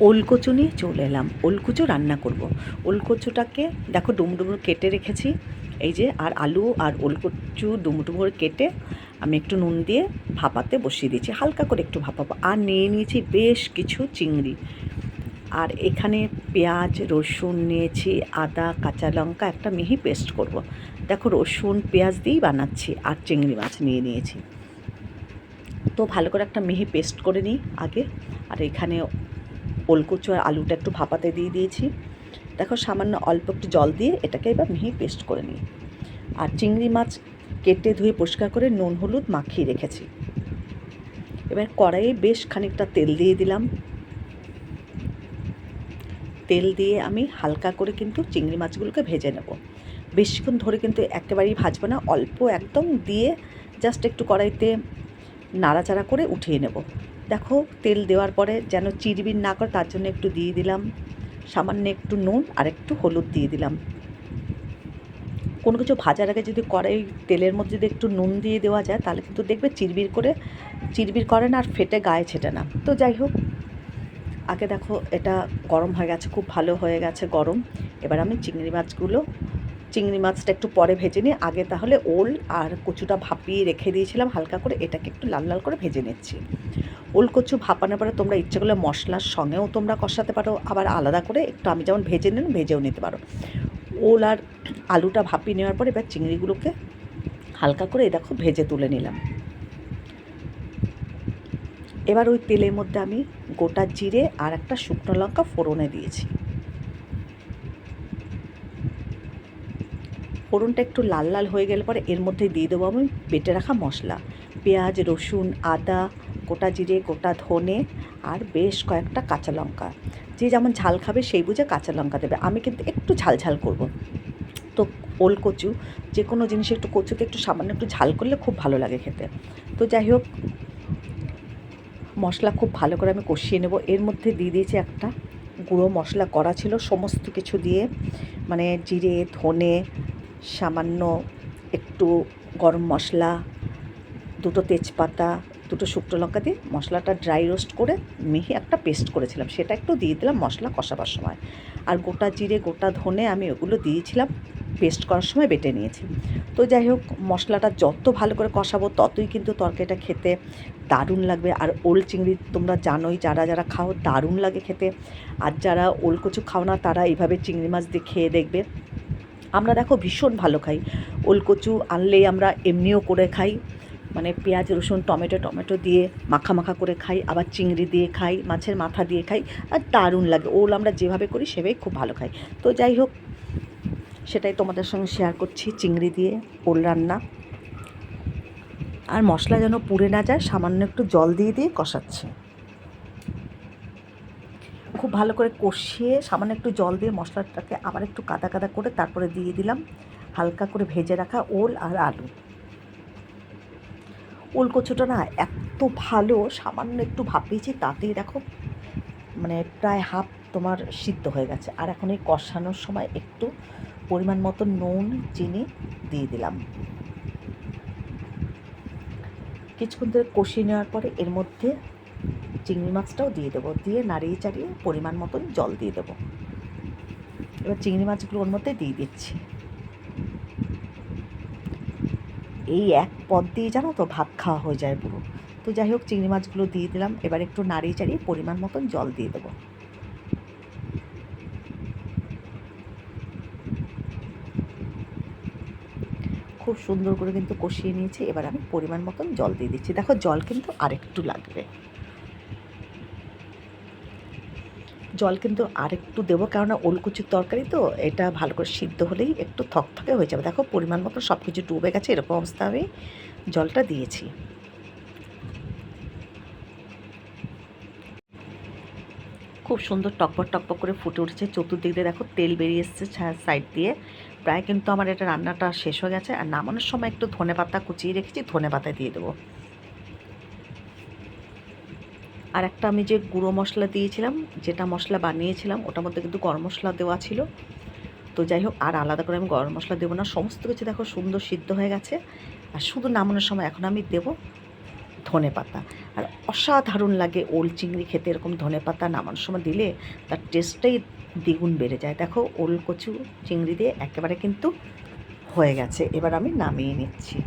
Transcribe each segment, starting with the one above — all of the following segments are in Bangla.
ওলকচু নিয়ে চলে এলাম। ওলকচু রান্না করব। ওলকচুটাকে দেখো ডুমো ডুমো কেটে রেখেছি, এই যে। আর আলু আর ওলকচু ডুমো ডুমো করে কেটে আমি একটু নুন দিয়ে ভাপাতে বসিয়ে দিয়েছি, হালকা করে একটু ভাপাবো। আর নিয়ে নিয়েছি বেশ কিছু চিংড়ি। আর এখানে পেঁয়াজ রসুন নিয়েছি, আদা কাঁচা লঙ্কা একটা মিহি পেস্ট করব। দেখো রসুন পেঁয়াজ দিয়েই বানাচ্ছি। আর চিংড়ি মাছ নিয়ে নিয়েছি, তো ভালো করে একটা মিহি পেস্ট করে নিই আগে। আর এখানে ওলকচু আর আলুটা একটু ভাপাতে দিয়ে দিয়েছি। দেখো সামান্য অল্প একটু জল দিয়ে এটাকে এবার মিহি পেস্ট করে নিই। আর চিংড়ি মাছ কেটে ধুয়ে পরিষ্কার করে নুন হলুদ মাখিয়ে রেখেছি। এবার কড়াইয়ে বেশ খানিকটা তেল দিয়ে দিলাম। তেল দিয়ে আমি হালকা করে কিন্তু চিংড়ি মাছগুলোকে ভেজে নেব। বেশিক্ষণ ধরে কিন্তু একেবারেই ভাজবো না, অল্প একদম দিয়ে জাস্ট একটু কড়াইতে নাড়াচাড়া করে উঠিয়ে নেব। দেখো তেল দেওয়ার পরে যেন চিরবির না করে তার জন্য একটু দিয়ে দিলাম সামান্য একটু নুন আর একটু হলুদ দিয়ে দিলাম। কোনো কিছু ভাজার আগে যদি কড়াই তেলের মধ্যে যদি একটু নুন দিয়ে দেওয়া যায় তাহলে কিন্তু দেখবে চিরবির করে না আর ফেটে গায়ে ছেটে না। তো যাই হোক, আগে দেখো এটা গরম হয়ে গেছে, খুব ভালো হয়ে গেছে গরম। এবার আমি চিংড়ি মাছটা একটু পরে ভেজে নিই। আগে তাহলে ওল আর কচুটা ভাপিয়ে রেখে দিয়েছিলাম হালকা করে, এটাকে একটু লাল লাল করে ভেজে নিচ্ছি। ওল কচু ভাপানোর পরে তোমরা ইচ্ছে করলে মশলার সঙ্গেও তোমরা কষাতে পারো, আবার আলাদা করে একটু আমি যেমন ভেজে নিলাম ভেজেও নিতে পারো। ওল আর আলুটা ভাপিয়ে নেওয়ার পরে এবার চিংড়িগুলোকে হালকা করে দেখো ভেজে তুলে নিলাম। এবার ওই তেলের মধ্যে আমি গোটা জিরে আর একটা শুকনো লঙ্কা ফোড়নে দিয়েছি। ফোড়নটা একটু লাল লাল হয়ে গেলে পরে এর মধ্যে দিয়ে দেবো আমি বেটে রাখা মশলা, পেঁয়াজ রসুন আদা গোটা জিরে গোটা ধনে আর বেশ কয়েকটা কাঁচা লঙ্কা। যে যেমন ঝাল খাবে সেই বুঝে কাঁচা লঙ্কা দেবে, আমি কিন্তু একটু ঝাল ঝাল করব। তো ওল কচু যে কোনো জিনিস একটু কচুতে একটু সামান্য একটু ঝাল করলে খুব ভালো লাগে খেতে। তো যাই হোক, মশলা খুব ভালো করে আমি কষিয়ে নেব। এর মধ্যে দিয়ে দিয়েছি একটা গুঁড়ো মশলা করা ছিল সমস্ত কিছু দিয়ে, মানে জিরে ধনে সামান্য একটু গরম মশলা, দুটো তেজপাতা দুটো শুকনো লঙ্কা দিয়ে মশলাটা ড্রাই রোস্ট করে মিহি একটা পেস্ট করেছিলাম, সেটা একটু দিয়ে দিলাম মশলা কষাবার সময়। আর গোটা জিরে গোটা ধনে আমি ওগুলো দিয়েছিলাম পেস্ট করার সময় বেটে নিয়েছি। তো যাই হোক, মশলাটা যত ভালো করে কষাবো ততই কিন্তু তরকারিটা খেতে দারুণ লাগবে। আর ওল চিংড়ি তোমরা জানোই, যারা যারা খাও দারুণ লাগে খেতে। আর যারা ওল কচু খাও না তারা এইভাবে চিংড়ি মাছ দিয়ে খেয়ে দেখবে। আমরা দেখো ভীষণ ভালো খাই ওল কচু, আনলেই আমরা এমনিও করে খাই, মানে পেঁয়াজ রসুন টমেটো দিয়ে মাখা মাখা করে খাই, আবার চিংড়ি দিয়ে খাই, মাছের মাথা দিয়ে খাই, আর দারুণ লাগে। ওল আমরা যেভাবে করি সেভাবেই খুব ভালো খাই। তো যাই হোক, সেটাই তোমাদের সঙ্গে শেয়ার করছি, চিংড়ি দিয়ে ওল রান্না। আর মশলা যেন পুড়ে না যায় সামান্য একটু জল দিয়ে দিয়ে কষাচ্ছি। খুব ভালো করে কষিয়ে সামান্য একটু জল দিয়ে মশলাটাকে আবার একটু কাদা কাদা করে তারপরে দিয়ে দিলাম হালকা করে ভেজে রাখা ওল আর আলু। ওল কচুটা না এত ভালো, সামান্য একটু ভাপিয়েছি তাতেই দেখো মানে প্রায় হাফ তোমার সিদ্ধ হয়ে গেছে। আর এখন এই কষানোর সময় একটু পরিমাণ মতো নুন চিনি দিয়ে দিলাম। কিছুক্ষণ ধরে কষিয়ে নেওয়ার পরে এর মধ্যে চিংড়ি মাছটাও দিয়ে দেবো, দিয়ে নাড়িয়ে চাড়িয়ে পরিমাণ মতন জল দিয়ে দেবো। এবার চিংড়ি মাছগুলো ওর মধ্যে দিয়ে দিচ্ছি। এই এক পদ দিয়ে জানো তো ভাত খাওয়া হয়ে যায় পুরো। তো যাই হোক, চিংড়ি মাছগুলো দিয়ে দিলাম, এবার একটু নাড়িয়ে চাড়িয়ে পরিমাণ মতন জল দিয়ে দেবো। খুব সুন্দর করে কিন্তু কষিয়ে নিয়েছি। এবার আমি পরিমাণ মতন জল দিয়ে দিচ্ছি। দেখো জল কিন্তু আরেকটু লাগবে, জল কিন্তু আরেকটু দেবো, কেননা ওলকুচির তরকারি তো এটা ভালো করে সিদ্ধ হলেই একটু থকথকে হয়ে যাবে। দেখো পরিমাণ মতো সব কিছু ডুবে গেছে, এরকম অবস্থা আমি জলটা দিয়েছি। খুব সুন্দর টকবক টকবক করে ফুটে উঠেছে, চতুর্দিক দিয়ে দেখো তেল বেরিয়ে এসছে সাইড দিয়ে। প্রায় কিন্তু আমার এটা রান্নাটা শেষ হয়ে গেছে। আর নামানোর সময় একটু ধনেপাতা কুচিয়ে রেখেছি, ধনেপাতা দিয়ে দেবো। আর একটা আমি যে গুঁড়ো মশলা দিয়েছিলাম, যেটা মশলা বানিয়েছিলাম ওটার মধ্যে কিন্তু গরম মশলা দেওয়া ছিল। তো যাই হোক, আর আলাদা করে আমি গরম মশলা দেবো না, সমস্ত কিছু দেখো সুন্দর সিদ্ধ হয়ে গেছে। আর শুধু নামানোর সময় এখন আমি দেবো ধনেপাতা। আর অসাধারণ লাগে ওল চিংড়ি খেতে, এরকম ধনেপাতা নামানোর সময় দিলে তার টেস্টটাই দ্বিগুণ বেড়ে যায়। দেখো ওল কচু চিংড়ি দিয়ে একেবারে কিন্তু হয়ে গেছে, এবার আমি নামিয়ে নিচ্ছি।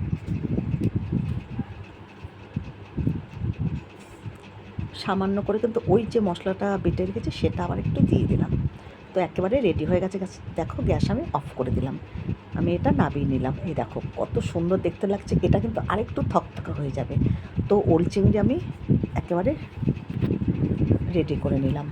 সামান্য করে কিন্তু ওই যে মশলাটা বেটে রেখেছি সেটা আবার একটু দিয়ে দিলাম। তো একেবারে রেডি হয়ে গেছে। দেখো গ্যাস আমি অফ করে দিলাম, আমি এটা নামিয়ে নিলাম। এই দেখো কত সুন্দর দেখতে লাগছে, এটা কিন্তু আরেকটু থকথকা হয়ে যাবে। তো ওল চিংড়ি আমি একেবারে রেডি করে নিলাম।